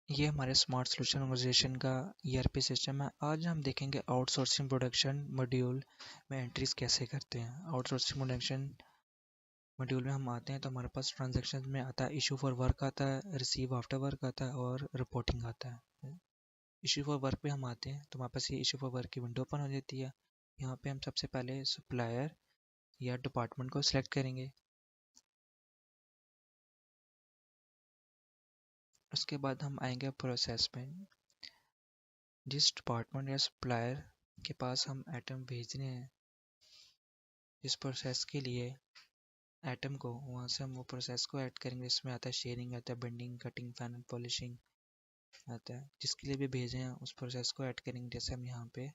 ये हमारे smart solution organisation का ईआरपी सिस्टम है। आज हम देखेंगे आउटसोर्सिंग प्रोडक्शन मॉड्यूल में एंट्रीज कैसे करते हैं। आउटसोर्सिंग प्रोडक्शन मॉड्यूल में हम आते हैं तो हमारे पास ट्रांजैक्शन में आता है इशू फॉर वर्क आता है, रिसीव आफ्टर वर्क आता है और रिपोर्टिंग आता है। इशू फॉर वर्क पे हम आते हैं तो हमारे पास ये इशू फॉर वर्क की विंडो ओपन हो जाती है। यहाँ पे हम सबसे पहले सप्लायर या डिपार्टमेंट को सिलेक्ट करेंगे। उसके बाद हम आएंगे प्रोसेस में। जिस डिपार्टमेंट या सप्लायर के पास हम आइटम भेजने हैं, जिस प्रोसेस के लिए आइटम को, वहाँ से हम वो प्रोसेस को ऐड करेंगे। इसमें आता है शेयरिंग, आता है बेंडिंग, कटिंग, फाइनल पॉलिशिंग आता है। जिसके लिए भी भेजे हैं उस प्रोसेस को ऐड करेंगे। जैसे हम यहाँ पे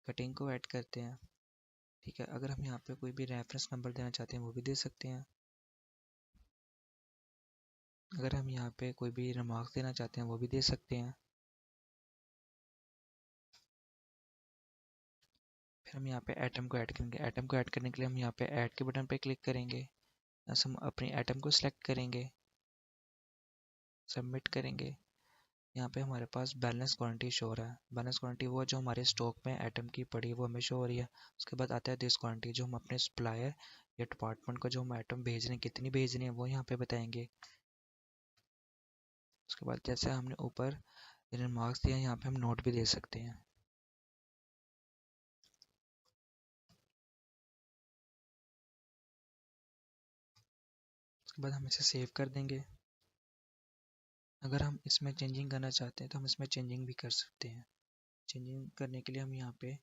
कटिंग को ऐड करते हैं, ठीक है। अगर हम यहाँ पे कोई भी रेफरेंस नंबर देना चाहते हैं वो भी दे सकते हैं। अगर हम यहाँ पे कोई भी रिमार्क्स देना चाहते हैं वो भी दे सकते हैं। फिर हम यहाँ पे आइटम को ऐड करेंगे। आइटम को ऐड करने के लिए हम यहाँ पे ऐड के बटन पे क्लिक करेंगे। बस हम अपनी आइटम को सिलेक्ट करेंगे, सबमिट करेंगे। यहाँ पे हमारे पास बैलेंस क्वांटिटी शो हो रहा है। बैलेंस क्वांटिटी वो जो हमारे स्टॉक में आइटम की पड़ी है वो हमें शो हो रही है। उसके बाद आता है दिस क्वांटिटी, जो हम अपने सप्लायर या डिपार्टमेंट को जो हम आइटम भेज रहे हैं, कितनी भेज रहे हैं वो यहाँ पे बताएंगे। उसके बाद जैसे हमने ऊपर रिमार्क्स दिया, यहाँ पे हम नोट भी दे सकते हैं। उसके बाद हम इसे सेव कर देंगे। अगर हम इसमें चेंजिंग करना चाहते हैं तो हम इसमें चेंजिंग भी कर सकते हैं। चेंजिंग करने के लिए हम यहाँ पे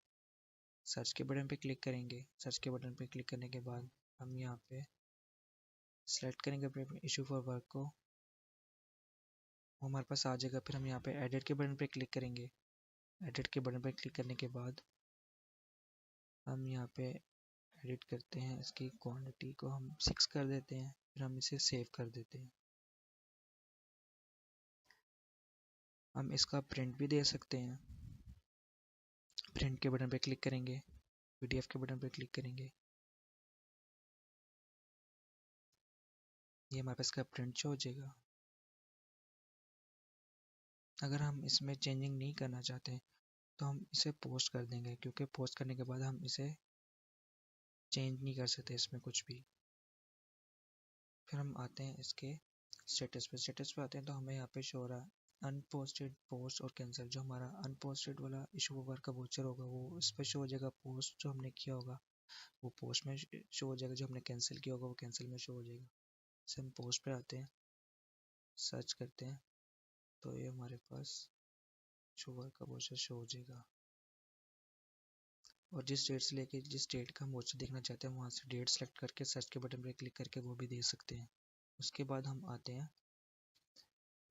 सर्च के बटन पे क्लिक करेंगे। सर्च के बटन पे क्लिक करने के बाद हम यहाँ पे सेलेक्ट करेंगे अपने इशू फॉर वर्क को, वो हमारे पास आ जाएगा। फिर हम यहाँ पे एडिट के बटन पे क्लिक करेंगे। एडिट के बटन पे क्लिक करने के बाद हम यहाँ पे एडिट करते हैं। इसकी क्वांटिटी को हम 6 कर देते हैं। फिर हम इसे सेव कर देते हैं। हम इसका प्रिंट भी दे सकते हैं। प्रिंट के बटन पे क्लिक करेंगे, पीडीएफ के बटन पे क्लिक करेंगे, ये हमारे पास का प्रिंट शो हो जाएगा। अगर हम इसमें चेंजिंग नहीं करना चाहते तो हम इसे पोस्ट कर देंगे, क्योंकि पोस्ट करने के बाद हम इसे चेंज नहीं कर सकते इसमें कुछ भी। फिर हम आते हैं इसके स्टेटस पे। स्टेटस पे आते हैं तो हमें यहाँ पे शो हो रहा है अनपोस्टेड, पोस्ट और कैंसिल। जो हमारा अनपोस्टेड वाला इशू ओवर का वोचर होगा वो इस पर शो हो जाएगा। पोस्ट जो हमने किया होगा वो पोस्ट में शो हो जाएगा। जो हमने कैंसिल किया होगा वो कैंसिल में शो हो जाएगा। जैसे हम पोस्ट पे आते हैं, सर्च करते हैं तो ये हमारे पास इशू ओवर का वोचर शो हो जाएगा। और जिस डेट से लेके जिस डेट का हम वोचर देखना चाहते हैं वहाँ से डेट सेलेक्ट करके सर्च के बटन पर क्लिक करके वो भी दे सकते हैं। उसके बाद हम आते हैं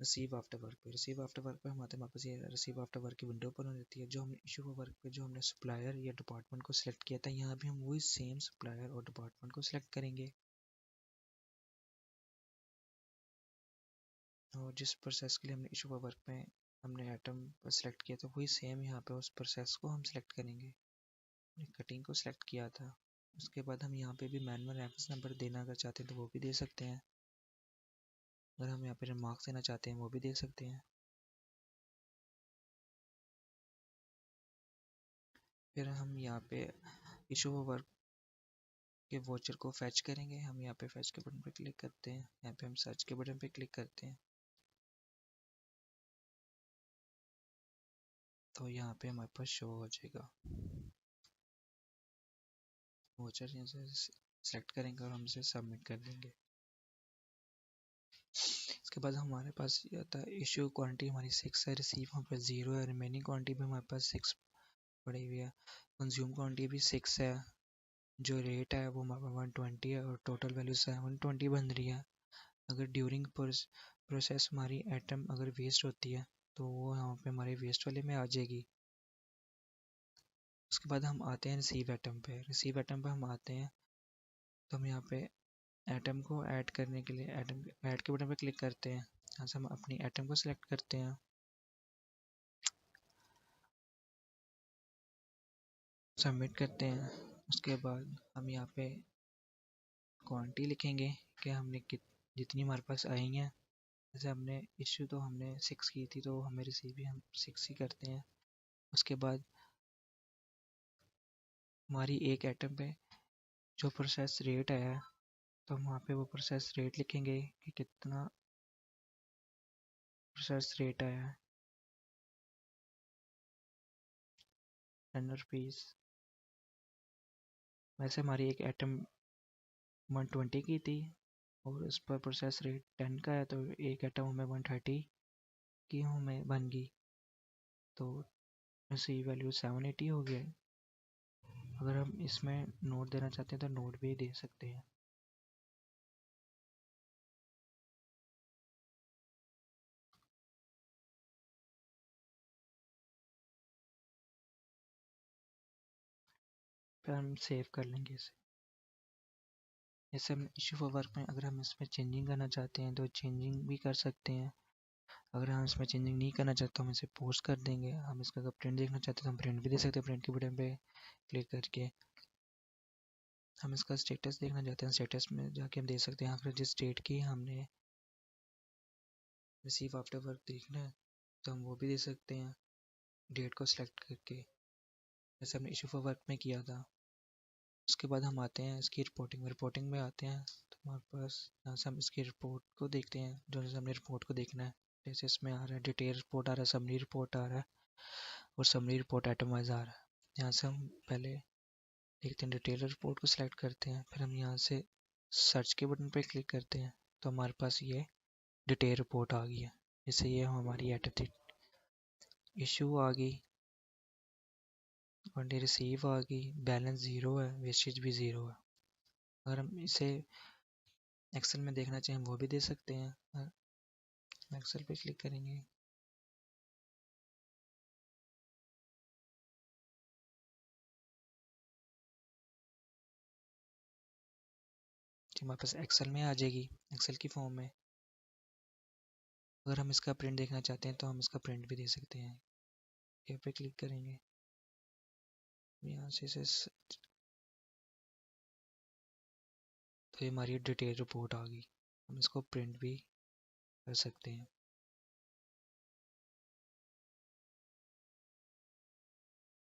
रिसीव आफ्टर वर्क पे। रिसीव आफ्टर वर्क पे हम आते हैं, वापस ये रिसीव आफ्टर वर्क की विंडो ओपन हो जाती है। जो हमने इशू वर्क पे जो हमने सप्लायर या डिपार्टमेंट को सिलेक्ट किया था, यहाँ भी हम वही सेम सप्लायर और डिपार्टमेंट को सिलेक्ट करेंगे। और जिस प्रोसेस के लिए हमने इशू वर्क में हमने आइटम सेलेक्ट किया था वही सेम यहाँ पे उस प्रोसेस को हम सिलेक्ट करेंगे। कटिंग को सिलेक्ट किया था। उसके बाद हम यहाँ पे भी मैनुअल रेफरेंस नंबर देना अगर चाहते हैं तो वो भी दे सकते हैं। अगर हम यहाँ पे रिमार्क्स देना चाहते हैं वो भी दे सकते हैं। फिर हम यहाँ पे इशू वर्क के वोचर को फैच करेंगे। हम यहाँ पे फैच के बटन पे क्लिक करते हैं। यहाँ पे हम सर्च के बटन पे क्लिक करते हैं तो यहाँ पे हमारे पास शो हो जाएगा वोचर। यहाँ से सेलेक्ट करेंगे और हम इसे सबमिट कर देंगे। इसके बाद हमारे पास ये आता है इशू क्वांटिटी हमारी 6 है, रिसीव हम पे 0 है, रिमेनिंग क्वांटिटी भी हमारे पास 6 पड़ी हुई है, कंज्यूम क्वांटिटी भी 6 है, जो रेट है वो हमारे पास 120 है और टोटल वैल्यू 720 बन रही है। अगर ड्यूरिंग प्रोसेस हमारी आइटम अगर वेस्ट होती है तो वो यहाँ पे हमारे वेस्ट वाले में आ जाएगी। उसके बाद हम आते हैं रिसीव आइटम पे। रिसीव आइटम पे हम आते हैं तो हम यहाँ पे आइटम को ऐड करने के लिए आइटम ऐड के बटन पे क्लिक करते हैं। यहाँ से हम अपनी आइटम को सिलेक्ट करते हैं, सबमिट करते हैं। उसके बाद हम यहाँ पे क्वांटिटी लिखेंगे कि हमने जितनी हमारे पास आई हैं जैसे हमने इशू तो हमने 6 की थी, तो हमें रिसीव भी हम 6 ही करते हैं। उसके बाद हमारी एक आइटम पे जो प्रोसेस रेट आया है, तो हम वहाँ पे वो प्रोसेस रेट लिखेंगे कि कितना प्रोसेस रेट आया है, 10 रुपीज़। वैसे हमारी एक आइटम 120 की थी और उस पर प्रोसेस रेट 10 का है, तो एक आइटम हमें 130 की हमें बन गई, तो इसी वैल्यू 780 हो गया। अगर हम इसमें नोट देना चाहते हैं तो नोट भी दे सकते हैं। फिर हम सेव कर लेंगे इसे। जैसे हम इशू फॉर वर्क में अगर हम इसमें चेंजिंग करना चाहते हैं तो चेंजिंग भी कर सकते हैं। अगर हम इसमें चेंजिंग नहीं करना चाहते तो हम इसे पोस्ट कर देंगे। हम इसका अगर प्रिंट देखना चाहते हैं तो हम प्रिंट भी दे सकते हैं, प्रिंट के बटन पे क्लिक करके। हम इसका स्टेटस देखना चाहते हैं, स्टेटस में जाके हम दे सकते हैं। अगर जिस डेट की हमने रिसीव आफ्टर वर्क देखना है तो हम वो भी दे सकते हैं, डेट को सिलेक्ट करके, जैसे हमने इशू फॉर वर्क में किया था। उसके बाद हम आते हैं इसकी रिपोर्टिंग में आते हैं, तो हमारे पास यहाँ से हम इसकी रिपोर्ट को देखते हैं। जो जैसे हमने रिपोर्ट को देखना है, जैसे इसमें आ रहा है डिटेल रिपोर्ट आ रहा है, समरी रिपोर्ट आ रहा है और समरी रिपोर्ट आइटम वाइज आ रहा है। यहाँ से हम पहले देखते हैं, डिटेल रिपोर्ट को सिलेक्ट करते हैं, फिर हम यहाँ से सर्च के बटन पर क्लिक करते हैं, तो हमारे पास ये डिटेल रिपोर्ट आ गई है। इससे ये हमारी आइटम थी, इशू आ गई, वनडे रिसीव आ गई, बैलेंस 0 है, वेस्टेज भी 0 है। अगर हम इसे एक्सेल में देखना चाहें वो भी दे सकते हैं। एक्सेल पे क्लिक करेंगे, जो हमारे पास एक्सेल में आ जाएगी, एक्सेल की फॉर्म में। अगर हम इसका प्रिंट देखना चाहते हैं तो हम इसका प्रिंट भी दे सकते हैं। यहाँ पे क्लिक करेंगे, यहाँ से तो ये हमारी डिटेल रिपोर्ट आ गई। हम इसको प्रिंट भी कर सकते हैं।